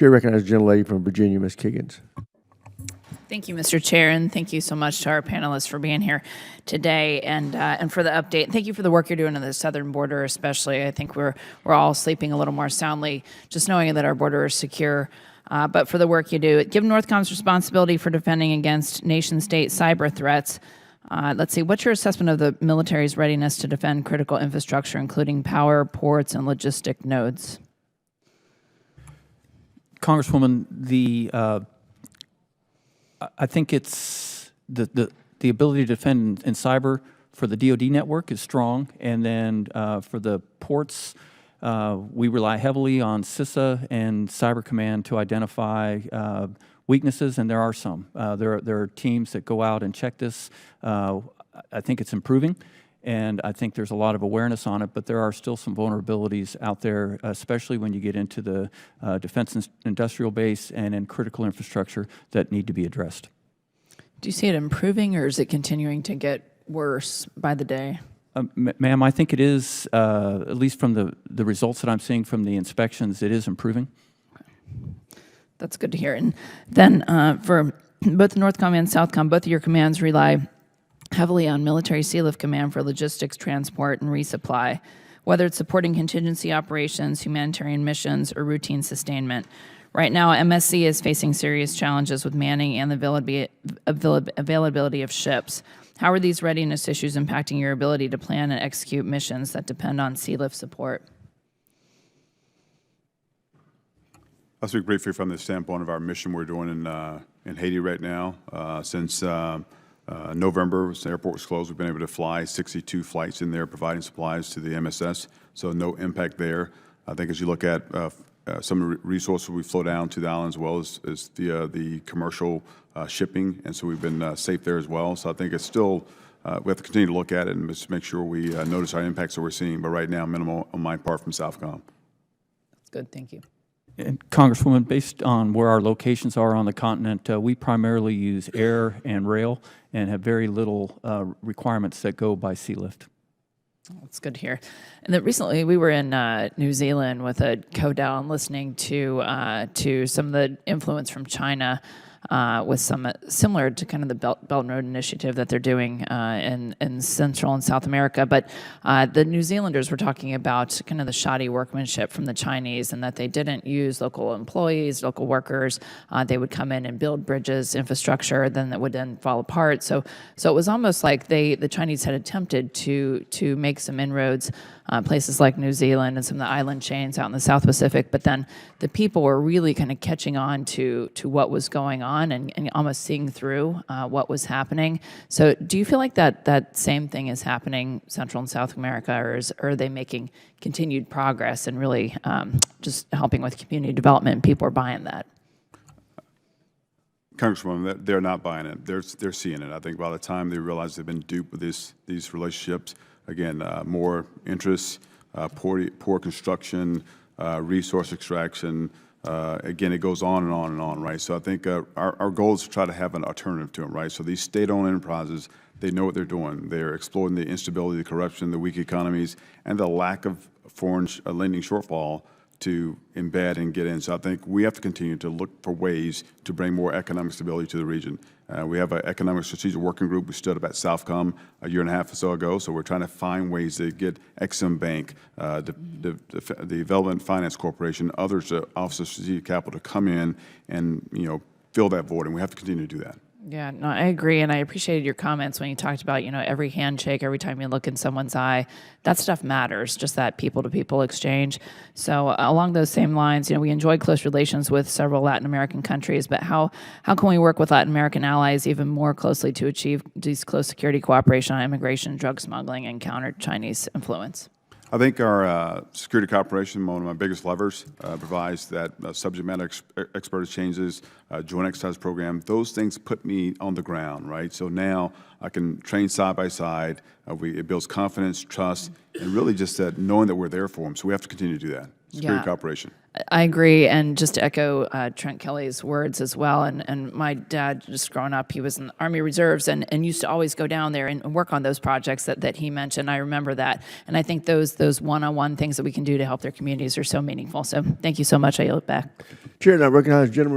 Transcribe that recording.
Chair recognizes the gentlelady from Virginia, Ms. Kiggins. Thank you, Mr. Chair, and thank you so much to our panelists for being here today and for the update. Thank you for the work you're doing on the southern border, especially. I think we're all sleeping a little more soundly just knowing that our border is secure. But for the work you do, given Northcom's responsibility for defending against nation-state cyber threats, let's see, what's your assessment of the military's readiness to defend critical infrastructure, including power, ports, and logistic nodes? Congresswoman, I think it's the ability to defend in cyber for the DoD network is strong, and then for the ports, we rely heavily on CISA and Cyber Command to identify weaknesses, and there are some. There are teams that go out and check this. I think it's improving, and I think there's a lot of awareness on it, but there are still some vulnerabilities out there, especially when you get into the defense industrial base and in critical infrastructure that need to be addressed. Do you see it improving, or is it continuing to get worse by the day? Ma'am, I think it is, at least from the results that I'm seeing from the inspections, it is improving. That's good to hear. And then for both Northcom and Southcom, both of your commands rely heavily on military Sea-Lift Command for logistics, transport, and resupply, whether it's supporting contingency operations, humanitarian missions, or routine sustainment. Right now, MSC is facing serious challenges with manning and the availability of ships. How are these readiness issues impacting your ability to plan and execute missions that depend on Sea-Lift support? I'll speak briefly from the standpoint of our mission we're doing in Haiti right now. Since November, the airport was closed, we've been able to fly 62 flights in there providing supplies to the MSS, so no impact there. I think as you look at some of the resources we flow down to the island as well as the commercial shipping, and so we've been safe there as well. So I think it's still, we have to continue to look at it and just make sure we notice our impacts that we're seeing, but right now minimal on my part from Southcom. That's good, thank you. And Congresswoman, based on where our locations are on the continent, we primarily use air and rail and have very little requirements that go by sea lift. That's good to hear. And that recently we were in New Zealand with a co-down listening to some of the influence from China with some similar to kind of the Belt and Road Initiative that they're doing in Central and South America. But the New Zealanders were talking about kind of the shoddy workmanship from the Chinese and that they didn't use local employees, local workers. They would come in and build bridges, infrastructure, then that would then fall apart. So it was almost like the Chinese had attempted to make some inroads, places like New Zealand and some of the island chains out in the South Pacific, but then the people were really kind of catching on to what was going on and almost seeing through what was happening. So do you feel like that same thing is happening Central and South America, or are they making continued progress and really just helping with community development and people are buying that? Congresswoman, they're not buying it. They're seeing it. I think by the time they realize they've been duped with these relationships, again, more interest, poor construction, resource extraction. Again, it goes on and on and on, right? So I think our goal is to try to have an alternative to them, right? So these state-owned enterprises, they know what they're doing. They're exploiting the instability, the corruption, the weak economies, and the lack of foreign lending shortfall to embed and get in. So I think we have to continue to look for ways to bring more economic stability to the region. We have an economic strategic working group. We stood up at Southcom a year and a half or so ago. So we're trying to find ways to get Exim Bank, the Development Finance Corporation, others, Office of Strategic Capital to come in and fill that void. And we have to continue to do that. Yeah, no, I agree, and I appreciated your comments when you talked about, every handshake, every time you look in someone's eye, that stuff matters, just that people-to-people exchange. So along those same lines, we enjoy close relations with several Latin American countries, but how can we work with Latin American allies even more closely to achieve these close security cooperation on immigration, drug smuggling, and counter Chinese influence? I think our security cooperation, one of my biggest levers, provides that subject matter expert exchanges, joint exercise program. Those things put me on the ground, right? So now I can train side by side. It builds confidence, trust, and really just that knowing that we're there for them. So we have to continue to do that. security cooperation. I agree, and just to echo Trent Kelly's words as well, and my dad, just growing up, he was in the Army Reserves and used to always go down there and work on those projects that he mentioned. I remember that, and I think those one-on-one things that we can do to help their communities are so meaningful. So thank you so much. I yield it back. Chair, now recognize General